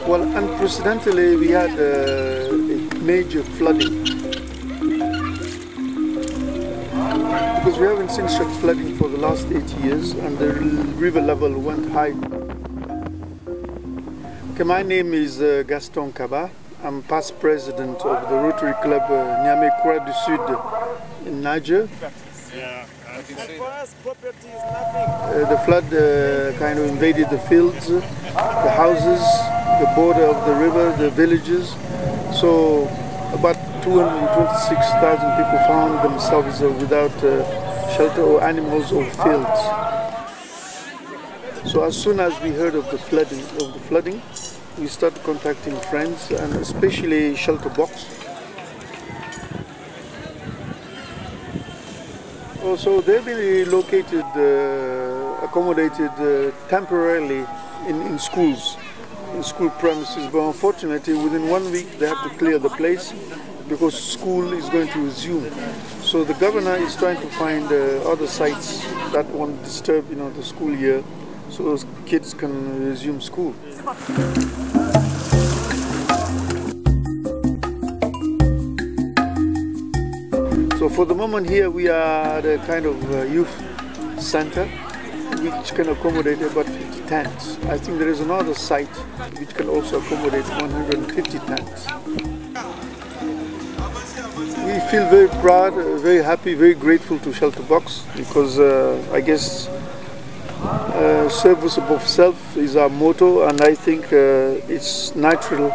Well, unprecedentedly, we had a major flooding. Because we haven't seen such flooding for the last 80 years, and the river level went high. Okay, my name is Gaston Kaba. I'm past president of the Rotary Club Niamey du Sud in Niger. The flood kind of invaded the fields, the houses, the border of the river, the villages. So about 226,000 people found themselves without shelter or animals or fields. So as soon as we heard of the flooding, we started contacting friends and especially ShelterBox. So they've been relocated, accommodated temporarily in schools, in school premises, but unfortunately within 1 week they have to clear the place because school is going to resume. So the governor is trying to find other sites that won't disturb, the school year, so those kids can resume school. So for the moment here we are at a kind of youth center which can accommodate about 50 tents. I think there is another site which can also accommodate 150 tents. We feel very proud, very happy, very grateful to ShelterBox because I guess service above self is our motto, and I think it's natural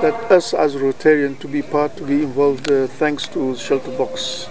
that us as Rotarians to be involved thanks to ShelterBox.